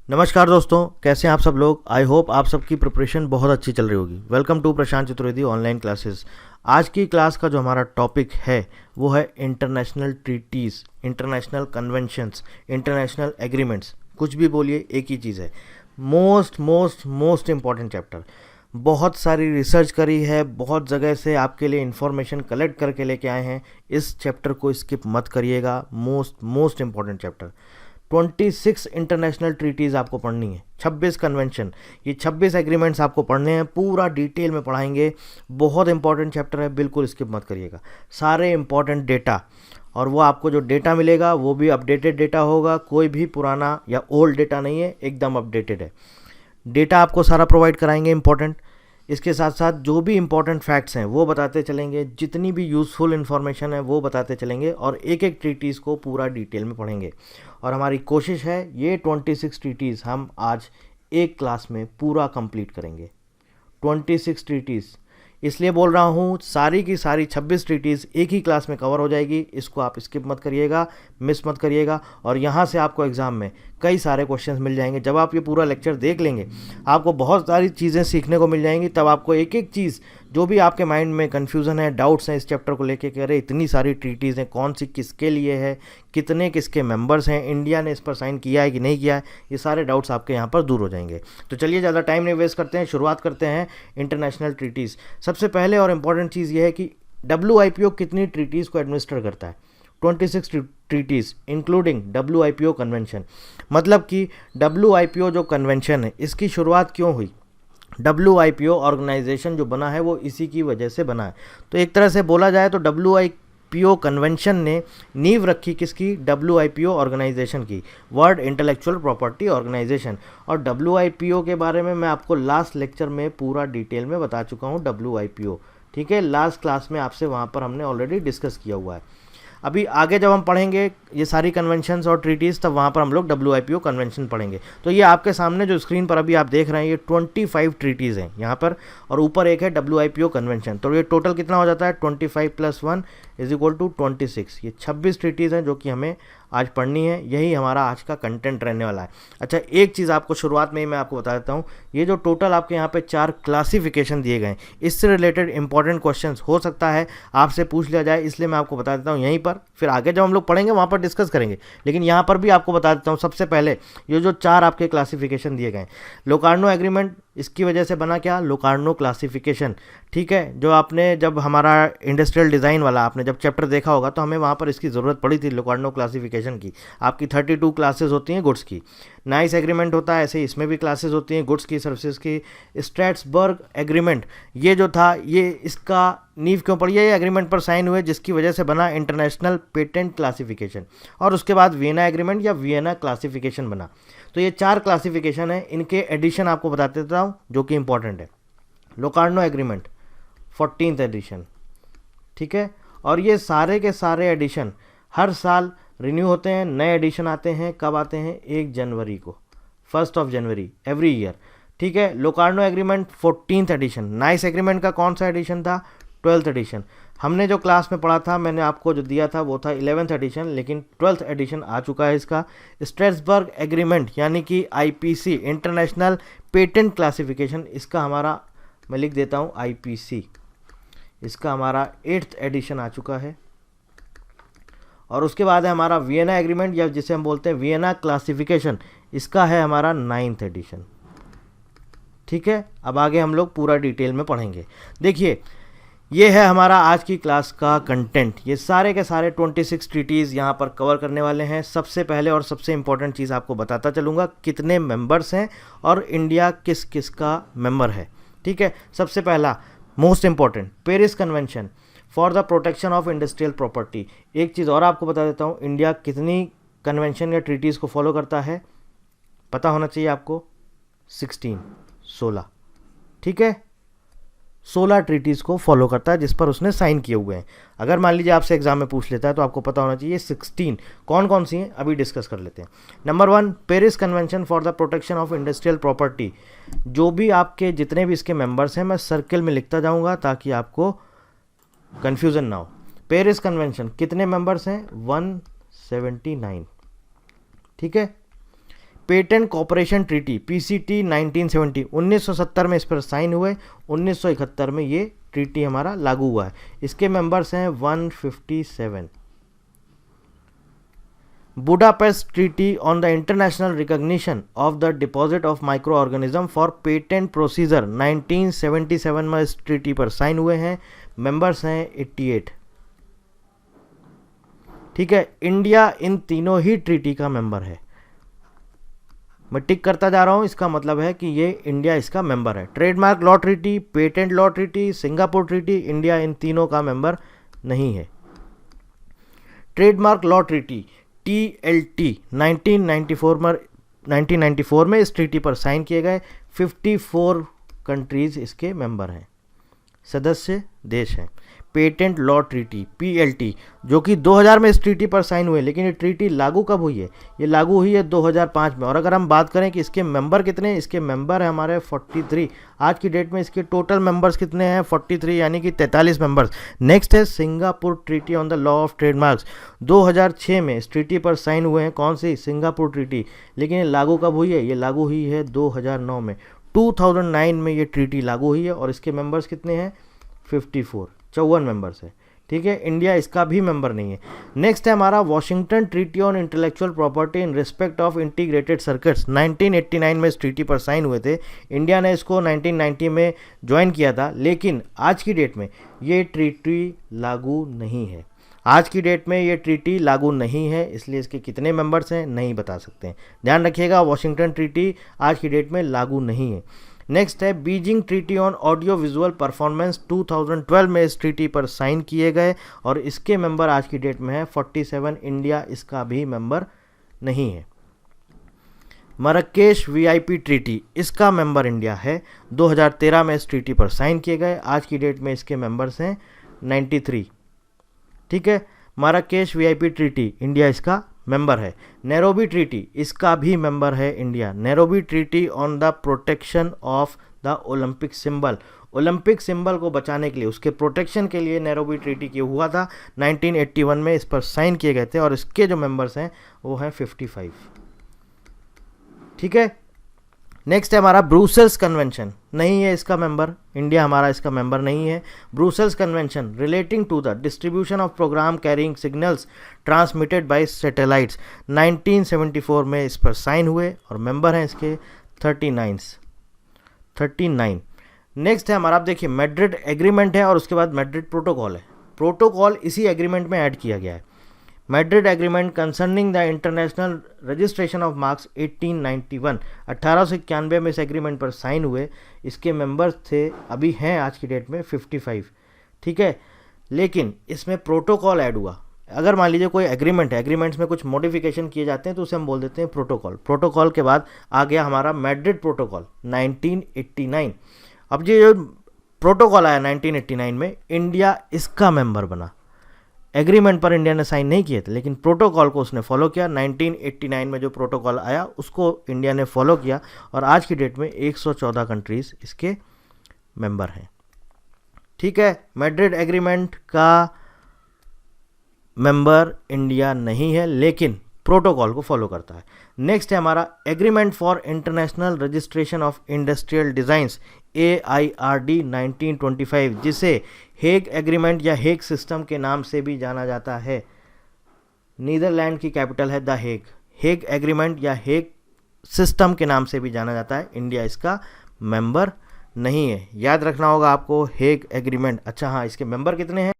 नमस्कार दोस्तों, कैसे हैं आप सब लोग। आई होप आप सबकी प्रिपरेशन बहुत अच्छी चल रही होगी। Welcome to Prashant Chaturvedi online classes. आज की क्लास का जो हमारा टॉपिक है वो है international treaties, international conventions, international agreements. कुछ भी बोलिए, एक ही चीज़ है। Most most most important chapter. बहुत सारी रिसर्च करी है, बहुत जगह से आपके लिए इन्फॉर्मेशन कलेक्ट करके लेके आए हैं। इस चैप्टर को स्किप मत करिएगा। Most most important chapter. 26 international treaties आपको पढ़नी है, 26 कन्वेंशन, ये 26 एग्रीमेंट्स आपको पढ़ने हैं। पूरा डिटेल में पढ़ाएंगे। बहुत इंपॉर्टेंट चैप्टर है, बिल्कुल स्किप मत करिएगा। सारे इंपॉर्टेंट डेटा, और वो आपको जो डेटा मिलेगा वो भी अपडेटेड डेटा होगा। कोई भी पुराना या ओल्ड डेटा नहीं है, एकदम अपडेटेड है। डेटा आपको सारा प्रोवाइड कराएंगे इंपॉर्टेंट। इसके साथ साथ जो भी इंपॉर्टेंट फैक्ट्स हैं वो बताते चलेंगे, जितनी भी यूज़फुल इन्फॉर्मेशन है वो बताते चलेंगे, और एक एक ट्रीटीज़ को पूरा डिटेल में पढ़ेंगे। और हमारी कोशिश है ये 26 ट्रीटीज़ हम आज एक क्लास में पूरा कंप्लीट करेंगे। 26 ट्रीटीज़ इसलिए बोल रहा हूँ, सारी की सारी 26 ट्रीटीज़ एक ही क्लास में कवर हो जाएगी। इसको आप स्किप मत करिएगा, मिस मत करिएगा। और यहाँ से आपको एग्ज़ाम में कई सारे क्वेश्चंस मिल जाएंगे। जब आप ये पूरा लेक्चर देख लेंगे, आपको बहुत सारी चीज़ें सीखने को मिल जाएंगी। तब आपको एक एक चीज़, जो भी आपके माइंड में कन्फ्यूज़न है, डाउट्स हैं इस चैप्टर को लेके, कह रहे इतनी सारी ट्रीटीज़ हैं, कौन सी किसके लिए है, कितने किसके मेंबर्स हैं, इंडिया ने इस पर साइन किया है कि नहीं किया है, ये सारे डाउट्स आपके यहाँ पर दूर हो जाएंगे। तो चलिए ज़्यादा टाइम नहीं वेस्ट करते हैं, शुरुआत करते हैं इंटरनेशनल ट्रीटीज़। सबसे पहले और इम्पॉर्टेंट चीज़ ये है कि WIPO कितनी ट्रीटीज़ को एडमिनिस्टर करता है। 26 ट्रीटीज़ इंक्लूडिंग WIPO कन्वेंशन। मतलब कि WIPO जो कन्वेंशन है, इसकी शुरुआत क्यों हुई। WIPO ऑर्गेनाइजेशन जो बना है वो इसी की वजह से बना है। तो एक तरह से बोला जाए तो WIPO कन्वेंशन ने नींव रखी किसकी, WIPO ऑर्गेनाइजेशन की, वर्ल्ड इंटेलेक्चुअल प्रॉपर्टी ऑर्गेनाइजेशन। और WIPO के बारे में मैं आपको लास्ट लेक्चर में पूरा डिटेल में बता चुका हूँ। WIPO, ठीक है, लास्ट क्लास में आपसे वहाँ पर हमने ऑलरेडी डिस्कस किया हुआ है। अभी आगे जब हम पढ़ेंगे ये सारी कन्वेंशंस और ट्रीटीज़, तब वहाँ पर हम लोग WIPO कन्वेंशन पढ़ेंगे। तो ये आपके सामने जो स्क्रीन पर अभी आप देख रहे हैं, ये 25 ट्रीटीज़ हैं यहाँ पर, और ऊपर एक है WIPO कन्वेंशन। तो ये टोटल कितना हो जाता है, 25 + 1 = 26। ये 26 ट्रीटीज़ हैं जो कि हमें आज पढ़नी है। यही हमारा आज का कंटेंट रहने वाला है। अच्छा, एक चीज़ आपको शुरुआत में ही मैं आपको बता देता हूँ, ये जो टोटल आपके यहाँ पे 4 क्लासिफिकेशन दिए गए हैं, इससे रिलेटेड इंपॉर्टेंट क्वेश्चंस हो सकता है आपसे पूछ लिया जाए, इसलिए मैं आपको बता देता हूँ यहीं पर। फिर आगे जब हम लोग पढ़ेंगे वहाँ पर डिस्कस करेंगे, लेकिन यहाँ पर भी आपको बता देता हूँ। सबसे पहले ये जो 4 आपके क्लासिफिकेशन दिए गए हैं, लोकार्नो एग्रीमेंट, इसकी वजह से बना क्या, लोकार्नो क्लासिफिकेशन। ठीक है, जो आपने जब हमारा इंडस्ट्रियल डिज़ाइन वाला आपने जब चैप्टर देखा होगा, तो हमें वहाँ पर इसकी ज़रूरत पड़ी थी, लोकार्नो क्लासिफिकेशन की। आपकी 32 क्लासेस होती हैं गुड्स की। नाइस एग्रीमेंट होता है, ऐसे ही इसमें भी क्लासेस होती हैं गुड्स की, सर्विसेज की। स्ट्रैसबर्ग एग्रीमेंट, ये जो था, ये इसका नींव क्यों पड़ी है, ये एग्रीमेंट पर साइन हुए, जिसकी वजह से बना इंटरनेशनल पेटेंट क्लासिफिकेशन। और उसके बाद वियना एग्रीमेंट या वियना क्लासिफिकेशन बना। तो ये 4 क्लासिफिकेशन है, इनके एडिशन आपको बता देता हूँ जो कि इंपॉर्टेंट है। लोकार्नो एग्रीमेंट 14th एडिशन, ठीक है। और ये सारे के सारे एडिशन हर साल रिन्यू होते हैं, नए एडिशन आते हैं। कब आते हैं, 1 जनवरी को, 1 जनवरी एवरी ईयर, ठीक है। Locarno agreement 14th edition. Nice agreement का कौन सा एडिशन था, 12th एडिशन। हमने जो क्लास में पढ़ा था, मैंने आपको जो दिया था वो था 11th एडिशन, लेकिन 12th एडिशन आ चुका है इसका। स्ट्रैसबर्ग एग्रीमेंट यानी कि IPC, इंटरनेशनल पेटेंट क्लासिफिकेशन, इसका हमारा मैं लिख देता हूँ IPC, इसका हमारा 8th एडिशन आ चुका है। और उसके बाद है हमारा वियना एग्रीमेंट, या जिसे हम बोलते हैं वियना क्लासिफिकेशन, इसका है हमारा 9th एडिशन, ठीक है। अब आगे हम लोग पूरा डिटेल में पढ़ेंगे। देखिए, ये है हमारा आज की क्लास का कंटेंट। ये सारे के सारे 26 ट्रीटीज़ यहाँ पर कवर करने वाले हैं। सबसे पहले और सबसे इम्पोर्टेंट चीज़ आपको बताता चलूँगा, कितने मेंबर्स हैं और इंडिया किस किस का मेंबर है, ठीक है। सबसे पहला most important, Paris convention for the protection of industrial property. एक चीज़ और आपको बता देता हूँ, इंडिया कितनी कन्वेंशन या ट्रीटीज़ को फॉलो करता है, पता होना चाहिए आपको, 16, ठीक है। 16 ट्रीटीज़ को फॉलो करता है जिस पर उसने साइन किए हुए हैं। अगर मान लीजिए आपसे एग्जाम में पूछ लेता है तो आपको पता होना चाहिए 16 कौन कौन सी हैं, अभी डिस्कस कर लेते हैं। Number 1, Paris convention for the protection of industrial property. जो भी आपके जितने भी इसके मेंबर्स हैं, मैं सर्कल में लिखता जाऊंगा ताकि आपको कन्फ्यूज़न ना हो। पेरिस कन्वेंशन कितने मेंबर्स हैं, 179, ठीक है। पेटेंट कॉपरेशन ट्रीटी पीसीटी 1970 1970 में इस पर साइन हुए, 1971 में ये ट्रीटी हमारा लागू हुआ है। इसके मेंबर्स हैं 157। Budapest treaty on the international recognition of the deposit of micro organism for patent procedure 1977 में इस ट्रीटी पर साइन हुए हैं, मेंबर्स हैं 88। ठीक है, इंडिया इन तीनों ही ट्रीटी का मेंबर है। मैं टिक करता जा रहा हूं, इसका मतलब है कि ये इंडिया इसका मेंबर है। Trademark law treaty, patent law treaty, Singapore treaty, India in तीनों का मेंबर नहीं है। ट्रेडमार्क लॉ ट्रीटी TLT 1994 में इस ट्रीटी पर साइन किए गए, 54 कंट्रीज इसके मेंबर हैं, सदस्य देश हैं। पेटेंट लॉ ट्रीटी PLT जो कि 2000 में इस ट्रीटी पर साइन हुए, लेकिन ये ट्रीटी लागू कब हुई है? ये लागू हुई है 2005 में। और अगर हम बात करें कि इसके मेंबर कितने हैं, इसके मेंबर है हमारे 43। आज की डेट में इसके टोटल मेंबर्स कितने हैं? 43, यानी कि 43 मेंबर्स। नेक्स्ट है Singapore treaty on the law of trademarks, 2006 में इस ट्रीटी पर साइन हुए हैं। कौन सी? Singapore treaty. लेकिन ये लागू कब हुई है? ये लागू हुई है 2009 में। 2009 में ये ट्रीटी लागू हुई है और इसके मेंबर्स कितने हैं? 54 मेंबर्स है। ठीक है, इंडिया इसका भी मेंबर नहीं है। नेक्स्ट है हमारा Washington treaty on intellectual property in respect of integrated circuits, 1989 में इस ट्रीटी पर साइन हुए थे। इंडिया ने इसको 1990 में ज्वाइन किया था, लेकिन आज की डेट में ये ट्रीटी लागू नहीं है। आज की डेट में ये ट्रीटी लागू नहीं है, इसलिए इसके कितने मेंबर्स हैं नहीं बता सकते हैं। ध्यान रखिएगा, वॉशिंगटन ट्रीटी आज की डेट में लागू नहीं है। नेक्स्ट है Beijing treaty on audio visual performance, 2012 में इस ट्रीटी पर साइन किए गए और इसके मेंबर आज की डेट में है 47। इंडिया इसका भी मेंबर नहीं है। मरक्केश VIP ट्रीटी, इसका मेंबर इंडिया है। 2013 में इस ट्रीटी पर साइन किए गए, आज की डेट में इसके मेंबर्स हैं 93। ठीक है, मरक्केश VIP ट्रीटी, इंडिया इसका मेंबर है। नैरोबी ट्रीटी, इसका भी मेंबर है India. Nairobi treaty on the protection of the Olympic symbol, Olympic symbol को बचाने के लिए, उसके प्रोटेक्शन के लिए नैरोबी ट्रीटी किया हुआ था। 1981 में इस पर साइन किए गए थे और इसके जो मेंबर्स हैं वो हैं 55। ठीक है, नेक्स्ट है हमारा ब्रुसेल्स कन्वेंशन, नहीं है इसका मेंबर, इंडिया हमारा इसका मेंबर नहीं है। Brussels convention relating to the distribution of program carrying signals transmitted by satellites, 1974 में इस पर साइन हुए और मेंबर हैं इसके 39। नेक्स्ट है हमारा, आप देखिए मैड्रिड एग्रीमेंट है और उसके बाद मैड्रिड प्रोटोकॉल है। प्रोटोकॉल इसी एग्रीमेंट में ऐड किया गया है। Madrid agreement concerning the international registration of marks 1891, 1891 में इस एग्रीमेंट पर साइन हुए। इसके मेंबर्स थे, अभी हैं आज की डेट में 55। ठीक है, लेकिन इसमें प्रोटोकॉल ऐड हुआ। अगर मान लीजिए कोई एग्रीमेंट है, एग्रीमेंट्स में कुछ मॉडिफिकेशन किए जाते हैं तो उसे हम बोल देते हैं प्रोटोकॉल। प्रोटोकॉल के बाद आ गया हमारा मैड्रिड प्रोटोकॉल 1989। अब ये जो प्रोटोकॉल आया 1989 में, इंडिया इसका मेंबर बना। एग्रीमेंट पर इंडिया ने साइन नहीं किए थे, लेकिन प्रोटोकॉल को उसने फॉलो किया। 1989 में जो प्रोटोकॉल आया उसको इंडिया ने फॉलो किया और आज की डेट में 114 कंट्रीज इसके मेंबर हैं। ठीक है, मैड्रिड एग्रीमेंट का मेंबर इंडिया नहीं है, लेकिन प्रोटोकॉल को फॉलो करता है। नेक्स्ट है हमारा agreement for international registration of industrial designs, AIRD 1925, जिसे हेग एग्रीमेंट या हेग सिस्टम के नाम से भी जाना जाता है। नीदरलैंड की कैपिटल है द हेग। हेग एग्रीमेंट या हेग सिस्टम के नाम से भी जाना जाता है। इंडिया इसका मेंबर नहीं है। याद रखना होगा आपको हेग एग्रीमेंट। अच्छा हाँ, इसके मेंबर कितने हैं?